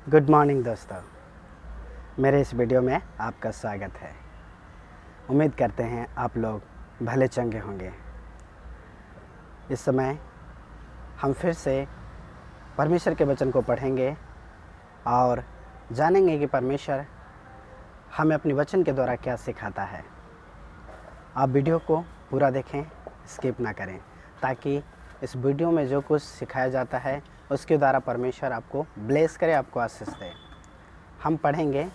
Good morning दोस्तों, मेरे इस वीडियो में आपका स्वागत है। उम्मीद करते हैं आप लोग भले चंगे होंगे। इस समय हम फिर से परमेश्वर के वचन को पढ़ेंगे और जानेंगे कि परमेश्वर हमें अपने वचन के द्वारा क्या सिखाता है। आप वीडियो को पूरा देखें, स्किप ना करें, ताकि इस वीडियो में जो कुछ सिखाया जाता है उसके द्वारा परमेश्वर आपको ब्लेस करे, आपको आशीष दे। हम पढ़ेंगे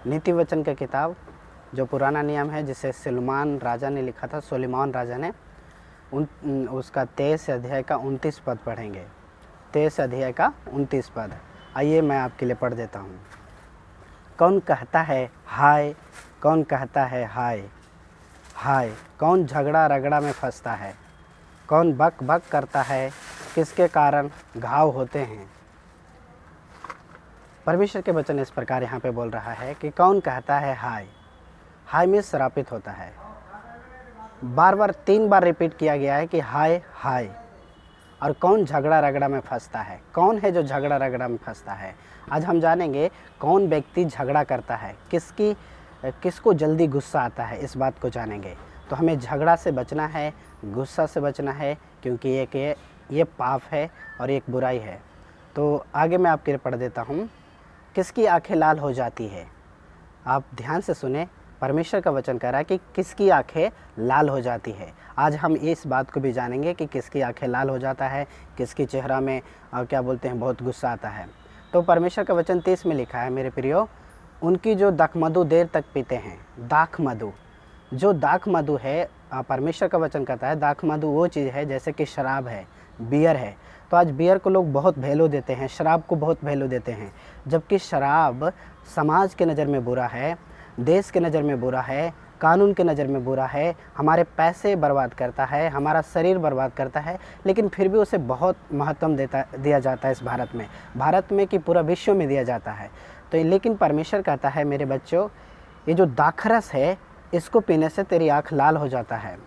नीति वचन का किताब, जो पुराना नियम है, जिसे सुलेमान राजा ने लिखा था। सुलेमान राजा ने उसका 23 अध्याय का 29 पद पढ़ेंगे। 23 अध्याय का 29 पद। आइए मैं आपके लिए पढ़ देता हूँ। कौन कहता है हाय, कौन कहता है हाय हाय, कौन झगड़ा रगड़ा में फंसता है, कौन बक बक करता है, किसके कारण घाव होते हैं। परमेश्वर के वचन इस प्रकार यहाँ पे बोल रहा है कि कौन कहता है हाय। हाय में श्रापित होता है। बार बार 3 बार रिपीट किया गया है कि हाय हाय। और कौन झगड़ा रगड़ा में फंसता है। कौन है जो झगड़ा रगड़ा में फंसता है? आज हम जानेंगे कौन व्यक्ति झगड़ा करता है, किसको जल्दी गुस्सा आता है, इस बात को जानेंगे। तो हमें झगड़ा से बचना है, गुस्सा से बचना है, क्योंकि ये पाप है और एक बुराई है। तो आगे मैं आपके लिए पढ़ देता हूँ। किसकी आंखें लाल हो जाती है? आप ध्यान से सुने। परमेश्वर का वचन कह रहा है कि किसकी आंखें लाल हो जाती है। आज हम इस बात को भी जानेंगे कि किसकी आंखें लाल हो जाता है, किसकी चेहरा में बहुत गुस्सा आता है। तो परमेश्वर का वचन 30 में लिखा है, मेरे प्रियो, उनकी जो दाखमधु देर तक पीते हैं। दाखमधु, जो दाखमधु है, परमेश्वर का वचन कहता है दाखमधु वो चीज़ है जैसे कि शराब है, बियर है। तो आज बियर को लोग बहुत वैल्यू देते हैं, शराब को बहुत वैल्यू देते हैं, जबकि शराब समाज के नज़र में बुरा है, देश के नज़र में बुरा है, कानून के नज़र में बुरा है, हमारे पैसे बर्बाद करता है, हमारा शरीर बर्बाद करता है, लेकिन फिर भी उसे बहुत महत्व दिया जाता है इस भारत में कि पूरा विश्व में दिया जाता है। तो लेकिन परमेश्वर कहता है, मेरे बच्चों, ये जो दाखरस है, इसको पीने से तेरी आँख लाल हो जाता है।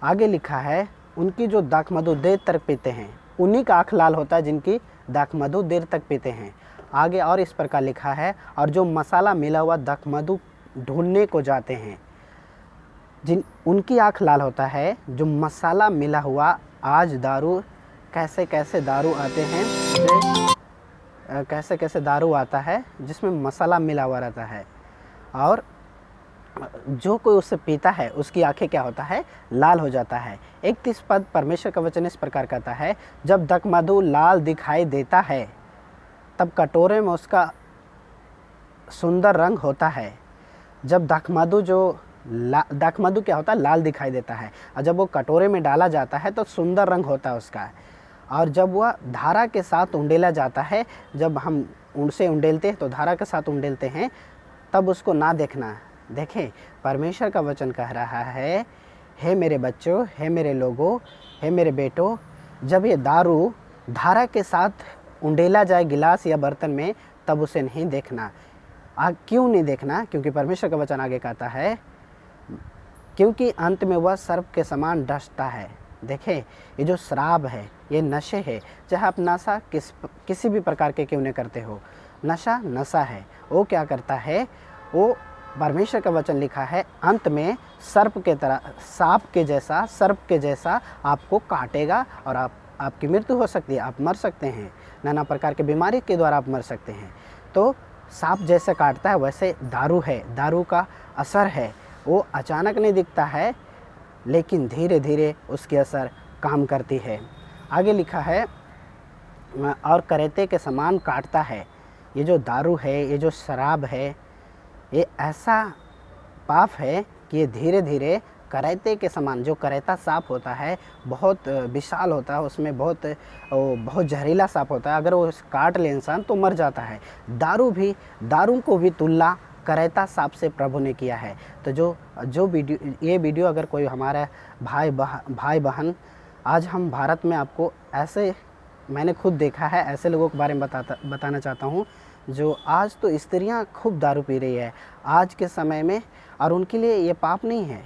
आगे लिखा है, उनकी जो दाखमधु देर तक पीते हैं, उन्हीं का आँख लाल होता है जिनकी दाखमधु देर तक पीते हैं। आगे और इस प्रकार लिखा है, और जो मसाला मिला हुआ दाखमधु ढूंढने को जाते हैं, उनकी आँख लाल होता है। जो मसाला मिला हुआ, आज दारू कैसे कैसे दारू आते हैं, कैसे कैसे दारू आता है जिसमें मसाला मिला हुआ रहता है, और जो कोई उससे पीता है उसकी आंखें क्या होता है, लाल हो जाता है। 31 पद परमेश्वर का वचन इस प्रकार कहता है, जब दाखमधु लाल दिखाई देता है तब कटोरे में उसका सुंदर रंग होता है। जब दाखमधु दाखमधु क्या होता है, लाल दिखाई देता है, और जब वो कटोरे में डाला जाता है तो सुंदर रंग होता है उसका। और जब वह धारा के साथ उंडेला जाता है, जब हम उनसे उंडेलते हैं तो धारा के साथ उंडेलते हैं, तब उसको ना देखना। देखें, परमेश्वर का वचन कह रहा है, हे मेरे बच्चों, हे मेरे लोगों, हे मेरे बेटों, जब ये दारू धारा के साथ उंडेला जाए गिलास या बर्तन में, तब उसे नहीं देखना। क्यों नहीं देखना? क्योंकि परमेश्वर का वचन आगे कहता है, क्योंकि अंत में वह सर्प के समान डसता है। देखें, ये जो शराब है, ये नशे है, चाहे आप नशा किसी भी प्रकार के क्यों नहीं करते हो, नशा है। वो क्या करता है, वो परमेश्वर का वचन लिखा है, अंत में सर्प के तरह, सांप के जैसा आपको काटेगा, और आपकी मृत्यु हो सकती है, आप मर सकते हैं, नाना प्रकार के बीमारी के द्वारा आप मर सकते हैं। तो सांप जैसे काटता है, वैसे दारू है। दारू का असर है, वो अचानक नहीं दिखता है, लेकिन धीरे धीरे उसकी असर काम करती है। आगे लिखा है, और करैते के समान काटता है। ये जो दारू है, ये जो शराब है, ये ऐसा पाप है कि ये धीरे धीरे करैते के समान, जो करैता सांप होता है, बहुत विशाल होता है, उसमें बहुत जहरीला सांप होता है, अगर वो काट ले इंसान तो मर जाता है। दारू को भी तुलना करैता सांप से प्रभु ने किया है। तो ये वीडियो अगर कोई हमारा भाई बहन, आज हम भारत में आपको ऐसे, मैंने खुद देखा है, ऐसे लोगों के बारे में बताना चाहता हूँ, जो आज तो स्त्रियां खूब दारू पी रही है आज के समय में, और उनके लिए ये पाप नहीं है।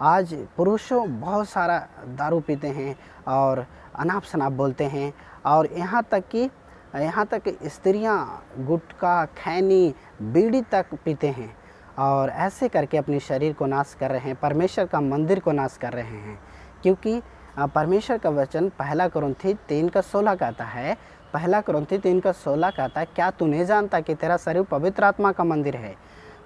आज पुरुषों बहुत सारा दारू पीते हैं और अनाप शनाप बोलते हैं, और यहाँ तक कि यहाँ तक कि स्त्रियाँ गुटखा, खैनी, बीड़ी तक पीते हैं और ऐसे करके अपने शरीर को नाश कर रहे हैं, परमेश्वर का मंदिर को नाश कर रहे हैं। क्योंकि परमेश्वर का वचन 1 कुरिन्थी 3:16 कहता है, 1 कुरिन्थी 3:16 कहता है, क्या तू नहीं जानता कि तेरा शरीर पवित्र आत्मा का मंदिर है?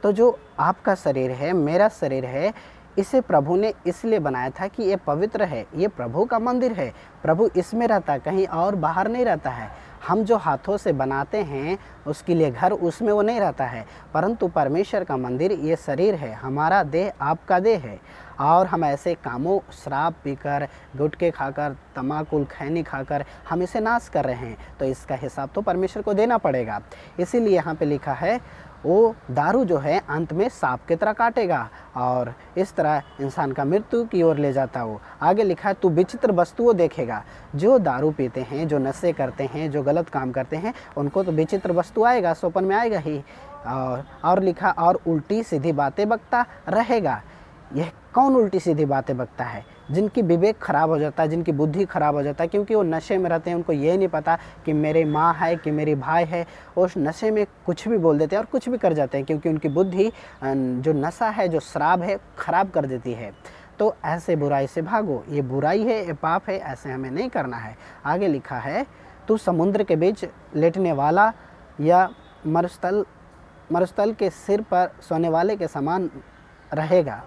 तो जो आपका शरीर है, मेरा शरीर है, इसे प्रभु ने इसलिए बनाया था कि ये पवित्र है, ये प्रभु का मंदिर है, प्रभु इसमें रहता है, कहीं और बाहर नहीं रहता है। हम जो हाथों से बनाते हैं उसके लिए घर, उसमें वो नहीं रहता है, परंतु परमेश्वर का मंदिर ये शरीर है, हमारा देह आपका देह है। और हम ऐसे कामों, शराब पीकर, गुटखे खाकर, तम्बाकू, खैनी खाकर हम इसे नाश कर रहे हैं, तो इसका हिसाब तो परमेश्वर को देना पड़ेगा। इसीलिए यहाँ पे लिखा है, वो दारू जो है अंत में सांप की तरह काटेगा और इस तरह इंसान का मृत्यु की ओर ले जाता हो। आगे लिखा है, तू विचित्र वस्तुओं देखेगा। जो दारू पीते हैं, जो नशे करते हैं, जो गलत काम करते हैं, उनको तो विचित्र वस्तु आएगा, सोपन में आएगा ही। और लिखा, और उल्टी सीधी बातें बकता रहेगा। यह कौन उल्टी सीधी बातें बकता है? जिनकी विवेक खराब हो जाता है, जिनकी बुद्धि खराब हो जाता है, क्योंकि वो नशे में रहते हैं, उनको ये नहीं पता कि मेरी माँ है कि मेरी भाई है। वो उस नशे में कुछ भी बोल देते हैं और कुछ भी कर जाते हैं, क्योंकि उनकी बुद्धि जो नशा है, जो शराब है, खराब कर देती है। तो ऐसे बुराई से भागो, ये बुराई है, ये पाप है, ऐसे हमें नहीं करना है। आगे लिखा है, तू समुद्र के बीच लेटने वाला या मरुस्थल के सिर पर सोने वाले के समान रहेगा।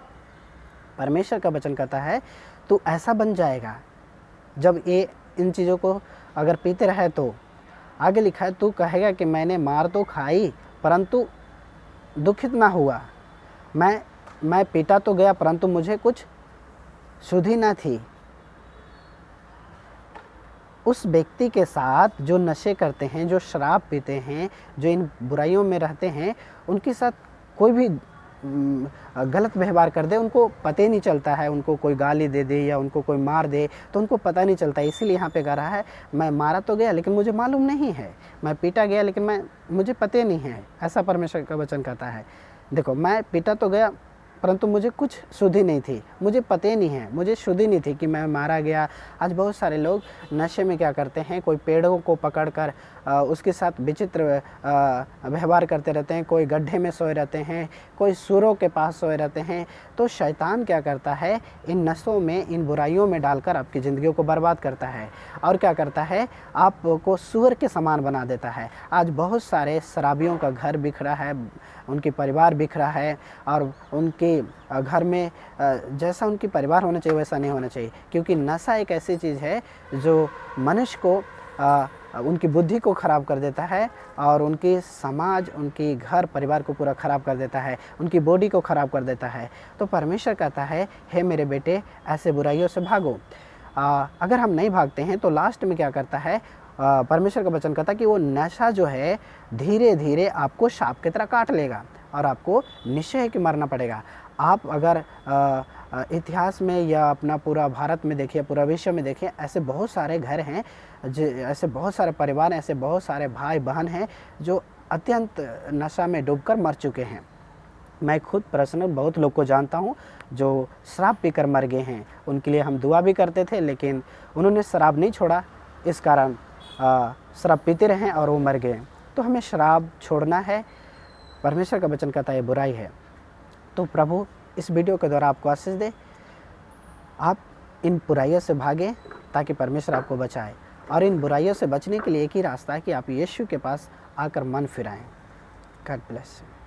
परमेश्वर का वचन कहता है, तू ऐसा बन जाएगा जब ये इन चीज़ों को अगर पीते रहे तो। आगे लिखा है, तू कहेगा कि मैंने मार तो खाई परंतु दुखित ना हुआ, मैं पीटा तो गया परंतु मुझे कुछ सुधि ना थी। उस व्यक्ति के साथ जो नशे करते हैं, जो शराब पीते हैं, जो इन बुराइयों में रहते हैं, उनके साथ कोई भी गलत व्यवहार कर दे, उनको पता ही नहीं चलता है। उनको कोई गाली दे दे या उनको कोई मार दे तो उनको पता नहीं चलता। इसीलिए यहाँ पे कह रहा है, मैं मारा तो गया लेकिन मुझे मालूम नहीं है, मैं पीटा गया लेकिन मुझे पता नहीं है। ऐसा परमेश्वर का वचन कहता है। देखो, मैं पीटा तो गया परंतु मुझे कुछ शुद्धि नहीं थी, मुझे पता ही नहीं है, मुझे शुद्धि नहीं थी कि मैं मारा गया। आज बहुत सारे लोग नशे में क्या करते हैं, कोई पेड़ों को पकड़कर उसके साथ विचित्र व्यवहार करते रहते हैं, कोई गड्ढे में सोए रहते हैं, कोई सूरों के पास सोए रहते हैं। तो शैतान क्या करता है, इन नशों में, इन बुराइयों में डालकर आपकी ज़िंदगियों को बर्बाद करता है और क्या करता है, आपको सूअर के समान बना देता है। आज बहुत सारे शराबियों का घर बिखरा है, उनकी परिवार बिखरा है और उनके घर में जैसा उनकी परिवार होना चाहिए वैसा नहीं होना चाहिए। क्योंकि नशा एक ऐसी चीज़ है जो मनुष्य को उनकी बुद्धि को ख़राब कर देता है और उनकी समाज, उनकी घर परिवार को पूरा ख़राब कर देता है, उनकी बॉडी को ख़राब कर देता है। तो परमेश्वर कहता है, हे मेरे बेटे, ऐसे बुराइयों से भागो। अगर हम नहीं भागते हैं तो लास्ट में क्या करता है, परमेश्वर का वचन कहता है कि वो नशा जो है धीरे धीरे आपको सांप की तरह काट लेगा और आपको निश्चय है कि मरना पड़ेगा। आप अगर इतिहास में या अपना पूरा भारत में देखिए, पूरा विश्व में देखिए, ऐसे बहुत सारे घर हैं, ऐसे बहुत सारे परिवार हैं, ऐसे बहुत सारे भाई बहन हैं जो अत्यंत नशा में डूबकर मर चुके हैं। मैं खुद पर्सनल बहुत लोग को जानता हूँ जो शराब पीकर मर गए हैं। उनके लिए हम दुआ भी करते थे लेकिन उन्होंने शराब नहीं छोड़ा, इस कारण शराब पीते रहे और वो मर गए। तो हमें शराब छोड़ना है। परमेश्वर का वचन कहता है ये बुराई है। तो प्रभु इस वीडियो के द्वारा आपको आशीष दे, आप इन बुराइयों से भागें ताकि परमेश्वर आपको बचाए। और इन बुराइयों से बचने के लिए एक ही रास्ता है कि आप यीशु के पास आकर मन फिराएं। God bless you.